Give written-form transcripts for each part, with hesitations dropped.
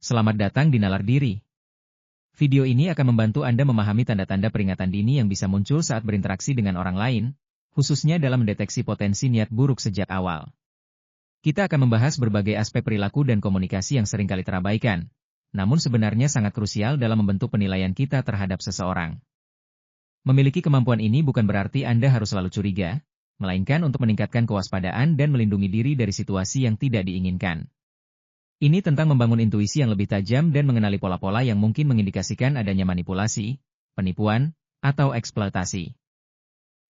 Selamat datang di Nalar Diri. Video ini akan membantu Anda memahami tanda-tanda peringatan dini yang bisa muncul saat berinteraksi dengan orang lain, khususnya dalam mendeteksi potensi niat buruk sejak awal. Kita akan membahas berbagai aspek perilaku dan komunikasi yang seringkali terabaikan, namun sebenarnya sangat krusial dalam membentuk penilaian kita terhadap seseorang. Memiliki kemampuan ini bukan berarti Anda harus selalu curiga, melainkan untuk meningkatkan kewaspadaan dan melindungi diri dari situasi yang tidak diinginkan. Ini tentang membangun intuisi yang lebih tajam dan mengenali pola-pola yang mungkin mengindikasikan adanya manipulasi, penipuan, atau eksploitasi.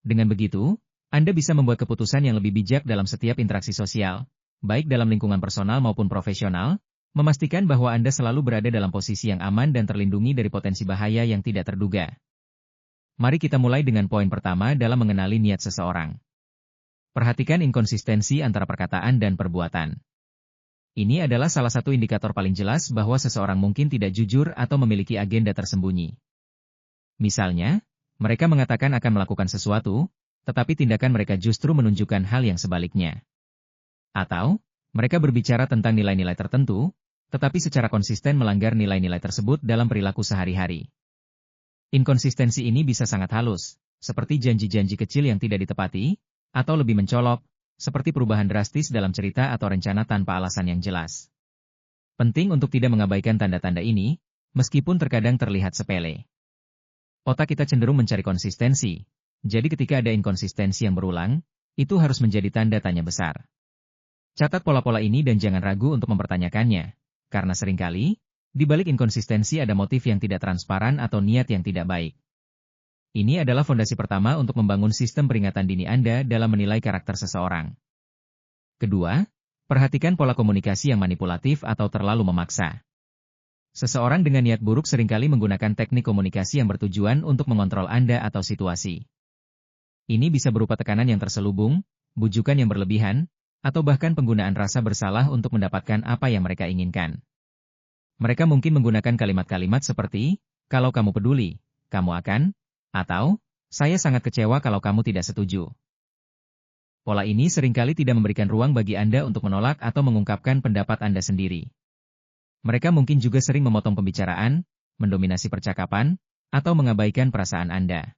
Dengan begitu, Anda bisa membuat keputusan yang lebih bijak dalam setiap interaksi sosial, baik dalam lingkungan personal maupun profesional, memastikan bahwa Anda selalu berada dalam posisi yang aman dan terlindungi dari potensi bahaya yang tidak terduga. Mari kita mulai dengan poin pertama dalam mengenali niat seseorang. Perhatikan inkonsistensi antara perkataan dan perbuatan. Ini adalah salah satu indikator paling jelas bahwa seseorang mungkin tidak jujur atau memiliki agenda tersembunyi. Misalnya, mereka mengatakan akan melakukan sesuatu, tetapi tindakan mereka justru menunjukkan hal yang sebaliknya. Atau, mereka berbicara tentang nilai-nilai tertentu, tetapi secara konsisten melanggar nilai-nilai tersebut dalam perilaku sehari-hari. Inkonsistensi ini bisa sangat halus, seperti janji-janji kecil yang tidak ditepati, atau lebih mencolok, seperti perubahan drastis dalam cerita atau rencana tanpa alasan yang jelas. Penting untuk tidak mengabaikan tanda-tanda ini, meskipun terkadang terlihat sepele. Otak kita cenderung mencari konsistensi, jadi ketika ada inkonsistensi yang berulang, itu harus menjadi tanda tanya besar. Catat pola-pola ini dan jangan ragu untuk mempertanyakannya, karena seringkali, di balik inkonsistensi ada motif yang tidak transparan atau niat yang tidak baik. Ini adalah fondasi pertama untuk membangun sistem peringatan dini Anda dalam menilai karakter seseorang. Kedua, perhatikan pola komunikasi yang manipulatif atau terlalu memaksa. Seseorang dengan niat buruk seringkali menggunakan teknik komunikasi yang bertujuan untuk mengontrol Anda atau situasi. Ini bisa berupa tekanan yang terselubung, bujukan yang berlebihan, atau bahkan penggunaan rasa bersalah untuk mendapatkan apa yang mereka inginkan. Mereka mungkin menggunakan kalimat-kalimat seperti, "Kalau kamu peduli, kamu akan," atau, "Saya sangat kecewa kalau kamu tidak setuju." Pola ini seringkali tidak memberikan ruang bagi Anda untuk menolak atau mengungkapkan pendapat Anda sendiri. Mereka mungkin juga sering memotong pembicaraan, mendominasi percakapan, atau mengabaikan perasaan Anda.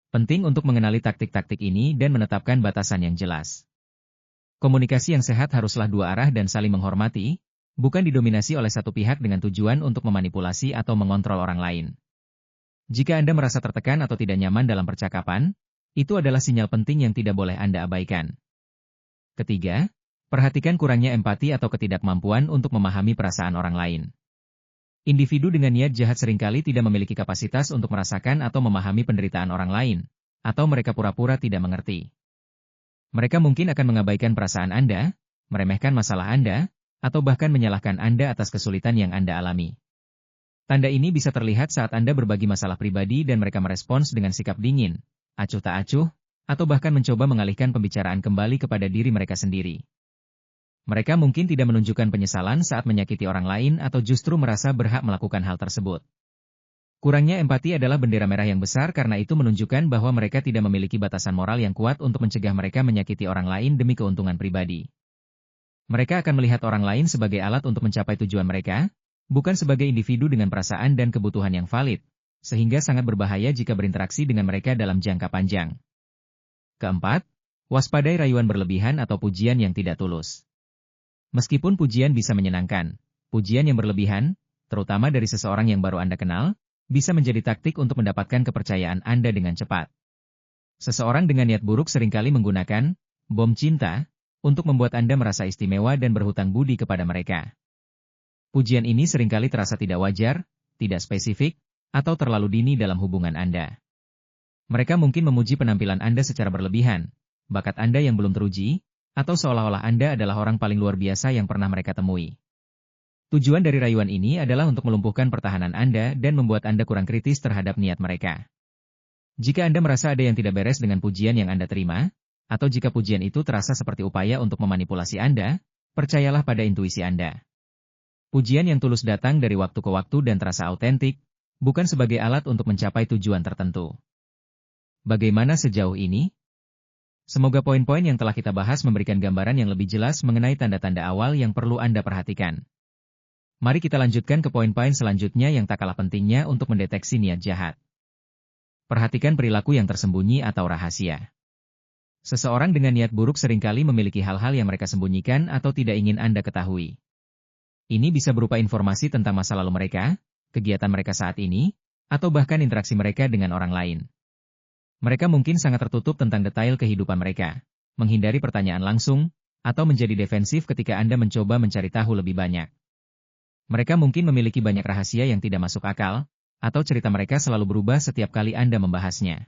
Penting untuk mengenali taktik-taktik ini dan menetapkan batasan yang jelas. Komunikasi yang sehat haruslah dua arah dan saling menghormati, bukan didominasi oleh satu pihak dengan tujuan untuk memanipulasi atau mengontrol orang lain. Jika Anda merasa tertekan atau tidak nyaman dalam percakapan, itu adalah sinyal penting yang tidak boleh Anda abaikan. Ketiga, perhatikan kurangnya empati atau ketidakmampuan untuk memahami perasaan orang lain. Individu dengan niat jahat seringkali tidak memiliki kapasitas untuk merasakan atau memahami penderitaan orang lain, atau mereka pura-pura tidak mengerti. Mereka mungkin akan mengabaikan perasaan Anda, meremehkan masalah Anda, atau bahkan menyalahkan Anda atas kesulitan yang Anda alami. Tanda ini bisa terlihat saat Anda berbagi masalah pribadi dan mereka merespons dengan sikap dingin, acuh tak acuh, atau bahkan mencoba mengalihkan pembicaraan kembali kepada diri mereka sendiri. Mereka mungkin tidak menunjukkan penyesalan saat menyakiti orang lain atau justru merasa berhak melakukan hal tersebut. Kurangnya empati adalah bendera merah yang besar karena itu menunjukkan bahwa mereka tidak memiliki batasan moral yang kuat untuk mencegah mereka menyakiti orang lain demi keuntungan pribadi. Mereka akan melihat orang lain sebagai alat untuk mencapai tujuan mereka, bukan sebagai individu dengan perasaan dan kebutuhan yang valid, sehingga sangat berbahaya jika berinteraksi dengan mereka dalam jangka panjang. Keempat, waspadai rayuan berlebihan atau pujian yang tidak tulus. Meskipun pujian bisa menyenangkan, pujian yang berlebihan, terutama dari seseorang yang baru Anda kenal, bisa menjadi taktik untuk mendapatkan kepercayaan Anda dengan cepat. Seseorang dengan niat buruk seringkali menggunakan bom cinta untuk membuat Anda merasa istimewa dan berhutang budi kepada mereka. Pujian ini seringkali terasa tidak wajar, tidak spesifik, atau terlalu dini dalam hubungan Anda. Mereka mungkin memuji penampilan Anda secara berlebihan, bakat Anda yang belum teruji, atau seolah-olah Anda adalah orang paling luar biasa yang pernah mereka temui. Tujuan dari rayuan ini adalah untuk melumpuhkan pertahanan Anda dan membuat Anda kurang kritis terhadap niat mereka. Jika Anda merasa ada yang tidak beres dengan pujian yang Anda terima, atau jika pujian itu terasa seperti upaya untuk memanipulasi Anda, percayalah pada intuisi Anda. Pujian yang tulus datang dari waktu ke waktu dan terasa autentik, bukan sebagai alat untuk mencapai tujuan tertentu. Bagaimana sejauh ini? Semoga poin-poin yang telah kita bahas memberikan gambaran yang lebih jelas mengenai tanda-tanda awal yang perlu Anda perhatikan. Mari kita lanjutkan ke poin-poin selanjutnya yang tak kalah pentingnya untuk mendeteksi niat jahat. Perhatikan perilaku yang tersembunyi atau rahasia. Seseorang dengan niat buruk seringkali memiliki hal-hal yang mereka sembunyikan atau tidak ingin Anda ketahui. Ini bisa berupa informasi tentang masa lalu mereka, kegiatan mereka saat ini, atau bahkan interaksi mereka dengan orang lain. Mereka mungkin sangat tertutup tentang detail kehidupan mereka, menghindari pertanyaan langsung, atau menjadi defensif ketika Anda mencoba mencari tahu lebih banyak. Mereka mungkin memiliki banyak rahasia yang tidak masuk akal, atau cerita mereka selalu berubah setiap kali Anda membahasnya.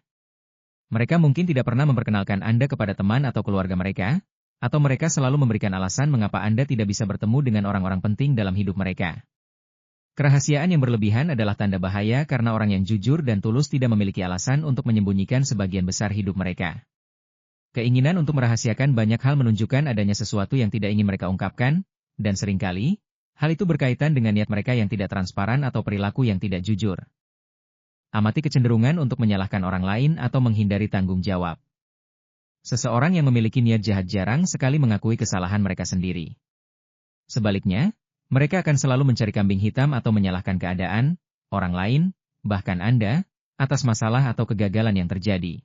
Mereka mungkin tidak pernah memperkenalkan Anda kepada teman atau keluarga mereka, atau mereka selalu memberikan alasan mengapa Anda tidak bisa bertemu dengan orang-orang penting dalam hidup mereka. Kerahasiaan yang berlebihan adalah tanda bahaya karena orang yang jujur dan tulus tidak memiliki alasan untuk menyembunyikan sebagian besar hidup mereka. Keinginan untuk merahasiakan banyak hal menunjukkan adanya sesuatu yang tidak ingin mereka ungkapkan, dan seringkali, hal itu berkaitan dengan niat mereka yang tidak transparan atau perilaku yang tidak jujur. Amati kecenderungan untuk menyalahkan orang lain atau menghindari tanggung jawab. Seseorang yang memiliki niat jahat jarang sekali mengakui kesalahan mereka sendiri. Sebaliknya, mereka akan selalu mencari kambing hitam atau menyalahkan keadaan, orang lain, bahkan Anda, atas masalah atau kegagalan yang terjadi.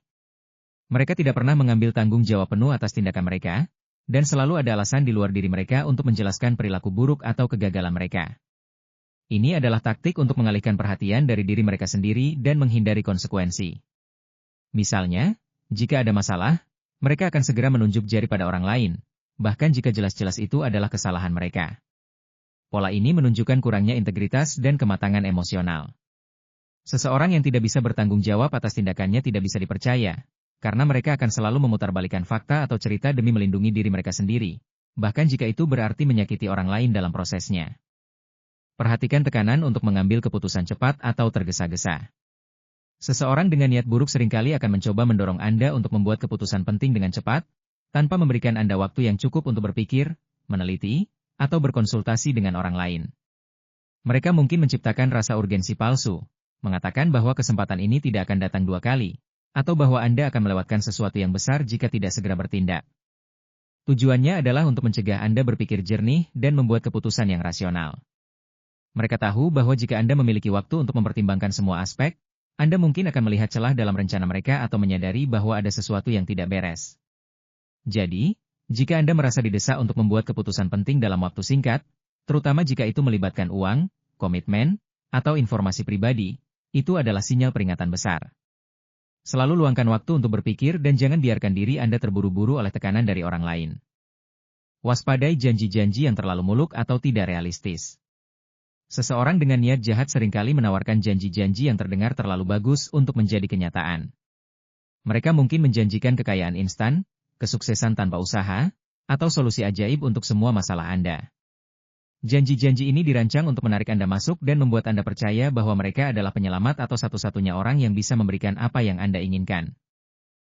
Mereka tidak pernah mengambil tanggung jawab penuh atas tindakan mereka, dan selalu ada alasan di luar diri mereka untuk menjelaskan perilaku buruk atau kegagalan mereka. Ini adalah taktik untuk mengalihkan perhatian dari diri mereka sendiri dan menghindari konsekuensi. Misalnya, jika ada masalah, mereka akan segera menunjuk jari pada orang lain, bahkan jika jelas-jelas itu adalah kesalahan mereka. Pola ini menunjukkan kurangnya integritas dan kematangan emosional. Seseorang yang tidak bisa bertanggung jawab atas tindakannya tidak bisa dipercaya, karena mereka akan selalu memutarbalikkan fakta atau cerita demi melindungi diri mereka sendiri, bahkan jika itu berarti menyakiti orang lain dalam prosesnya. Perhatikan tekanan untuk mengambil keputusan cepat atau tergesa-gesa. Seseorang dengan niat buruk seringkali akan mencoba mendorong Anda untuk membuat keputusan penting dengan cepat, tanpa memberikan Anda waktu yang cukup untuk berpikir, meneliti, atau berkonsultasi dengan orang lain. Mereka mungkin menciptakan rasa urgensi palsu, mengatakan bahwa kesempatan ini tidak akan datang dua kali, atau bahwa Anda akan melewatkan sesuatu yang besar jika tidak segera bertindak. Tujuannya adalah untuk mencegah Anda berpikir jernih dan membuat keputusan yang rasional. Mereka tahu bahwa jika Anda memiliki waktu untuk mempertimbangkan semua aspek, Anda mungkin akan melihat celah dalam rencana mereka atau menyadari bahwa ada sesuatu yang tidak beres. Jadi, jika Anda merasa didesak untuk membuat keputusan penting dalam waktu singkat, terutama jika itu melibatkan uang, komitmen, atau informasi pribadi, itu adalah sinyal peringatan besar. Selalu luangkan waktu untuk berpikir dan jangan biarkan diri Anda terburu-buru oleh tekanan dari orang lain. Waspadai janji-janji yang terlalu muluk atau tidak realistis. Seseorang dengan niat jahat seringkali menawarkan janji-janji yang terdengar terlalu bagus untuk menjadi kenyataan. Mereka mungkin menjanjikan kekayaan instan, kesuksesan tanpa usaha, atau solusi ajaib untuk semua masalah Anda. Janji-janji ini dirancang untuk menarik Anda masuk dan membuat Anda percaya bahwa mereka adalah penyelamat atau satu-satunya orang yang bisa memberikan apa yang Anda inginkan.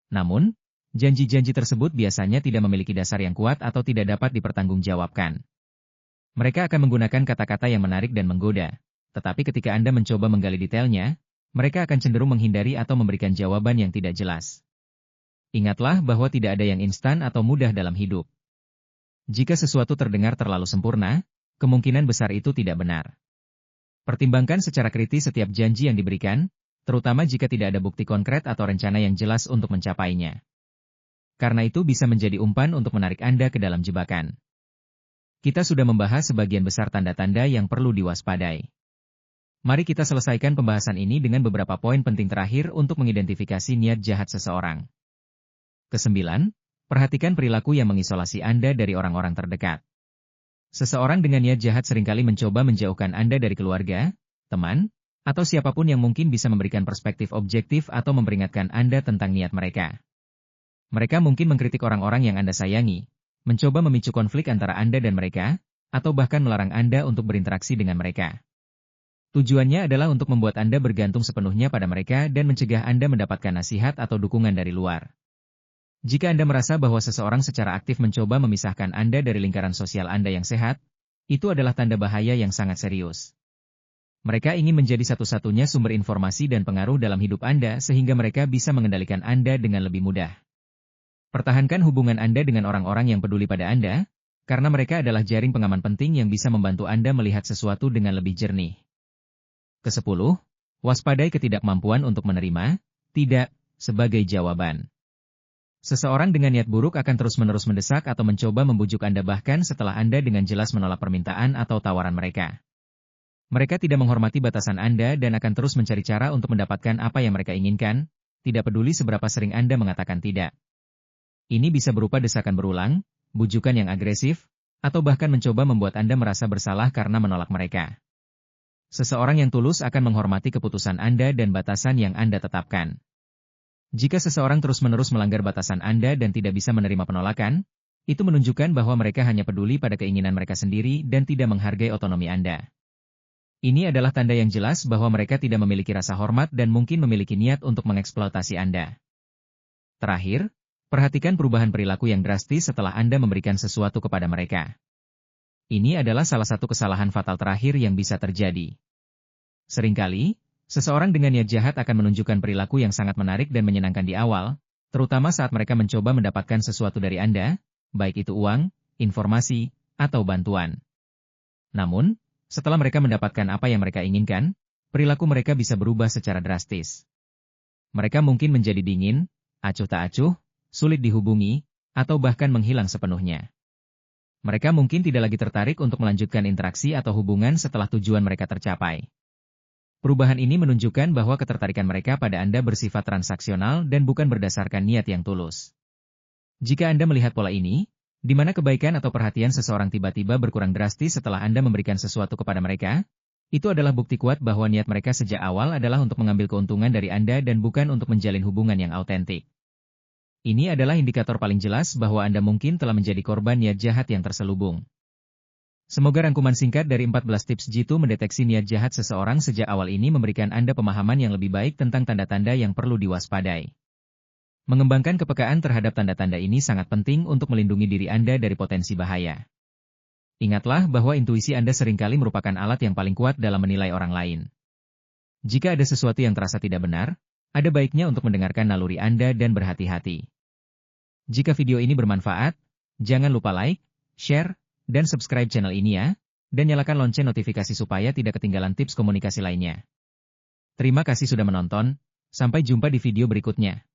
Namun, janji-janji tersebut biasanya tidak memiliki dasar yang kuat atau tidak dapat dipertanggungjawabkan. Mereka akan menggunakan kata-kata yang menarik dan menggoda, tetapi ketika Anda mencoba menggali detailnya, mereka akan cenderung menghindari atau memberikan jawaban yang tidak jelas. Ingatlah bahwa tidak ada yang instan atau mudah dalam hidup. Jika sesuatu terdengar terlalu sempurna, kemungkinan besar itu tidak benar. Pertimbangkan secara kritis setiap janji yang diberikan, terutama jika tidak ada bukti konkret atau rencana yang jelas untuk mencapainya. Karena itu bisa menjadi umpan untuk menarik Anda ke dalam jebakan. Kita sudah membahas sebagian besar tanda-tanda yang perlu diwaspadai. Mari kita selesaikan pembahasan ini dengan beberapa poin penting terakhir untuk mengidentifikasi niat jahat seseorang. Kesembilan, perhatikan perilaku yang mengisolasi Anda dari orang-orang terdekat. Seseorang dengan niat jahat seringkali mencoba menjauhkan Anda dari keluarga, teman, atau siapapun yang mungkin bisa memberikan perspektif objektif atau memperingatkan Anda tentang niat mereka. Mereka mungkin mengkritik orang-orang yang Anda sayangi, mencoba memicu konflik antara Anda dan mereka, atau bahkan melarang Anda untuk berinteraksi dengan mereka. Tujuannya adalah untuk membuat Anda bergantung sepenuhnya pada mereka dan mencegah Anda mendapatkan nasihat atau dukungan dari luar. Jika Anda merasa bahwa seseorang secara aktif mencoba memisahkan Anda dari lingkaran sosial Anda yang sehat, itu adalah tanda bahaya yang sangat serius. Mereka ingin menjadi satu-satunya sumber informasi dan pengaruh dalam hidup Anda sehingga mereka bisa mengendalikan Anda dengan lebih mudah. Pertahankan hubungan Anda dengan orang-orang yang peduli pada Anda, karena mereka adalah jaring pengaman penting yang bisa membantu Anda melihat sesuatu dengan lebih jernih. Ke-10, waspadai ketidakmampuan untuk menerima, tidak, sebagai jawaban. Seseorang dengan niat buruk akan terus-menerus mendesak atau mencoba membujuk Anda bahkan setelah Anda dengan jelas menolak permintaan atau tawaran mereka. Mereka tidak menghormati batasan Anda dan akan terus mencari cara untuk mendapatkan apa yang mereka inginkan, tidak peduli seberapa sering Anda mengatakan tidak. Ini bisa berupa desakan berulang, bujukan yang agresif, atau bahkan mencoba membuat Anda merasa bersalah karena menolak mereka. Seseorang yang tulus akan menghormati keputusan Anda dan batasan yang Anda tetapkan. Jika seseorang terus-menerus melanggar batasan Anda dan tidak bisa menerima penolakan, itu menunjukkan bahwa mereka hanya peduli pada keinginan mereka sendiri dan tidak menghargai otonomi Anda. Ini adalah tanda yang jelas bahwa mereka tidak memiliki rasa hormat dan mungkin memiliki niat untuk mengeksploitasi Anda. Terakhir, perhatikan perubahan perilaku yang drastis setelah Anda memberikan sesuatu kepada mereka. Ini adalah salah satu kesalahan fatal terakhir yang bisa terjadi. Seringkali, seseorang dengan niat jahat akan menunjukkan perilaku yang sangat menarik dan menyenangkan di awal, terutama saat mereka mencoba mendapatkan sesuatu dari Anda, baik itu uang, informasi, atau bantuan. Namun, setelah mereka mendapatkan apa yang mereka inginkan, perilaku mereka bisa berubah secara drastis. Mereka mungkin menjadi dingin, acuh tak acuh, sulit dihubungi, atau bahkan menghilang sepenuhnya. Mereka mungkin tidak lagi tertarik untuk melanjutkan interaksi atau hubungan setelah tujuan mereka tercapai. Perubahan ini menunjukkan bahwa ketertarikan mereka pada Anda bersifat transaksional dan bukan berdasarkan niat yang tulus. Jika Anda melihat pola ini, di mana kebaikan atau perhatian seseorang tiba-tiba berkurang drastis setelah Anda memberikan sesuatu kepada mereka, itu adalah bukti kuat bahwa niat mereka sejak awal adalah untuk mengambil keuntungan dari Anda dan bukan untuk menjalin hubungan yang autentik. Ini adalah indikator paling jelas bahwa Anda mungkin telah menjadi korban niat jahat yang terselubung. Semoga rangkuman singkat dari 14 tips jitu mendeteksi niat jahat seseorang sejak awal ini memberikan Anda pemahaman yang lebih baik tentang tanda-tanda yang perlu diwaspadai. Mengembangkan kepekaan terhadap tanda-tanda ini sangat penting untuk melindungi diri Anda dari potensi bahaya. Ingatlah bahwa intuisi Anda seringkali merupakan alat yang paling kuat dalam menilai orang lain. Jika ada sesuatu yang terasa tidak benar, ada baiknya untuk mendengarkan naluri Anda dan berhati-hati. Jika video ini bermanfaat, jangan lupa like, share, dan subscribe channel ini ya, dan nyalakan lonceng notifikasi supaya tidak ketinggalan tips komunikasi lainnya. Terima kasih sudah menonton, sampai jumpa di video berikutnya.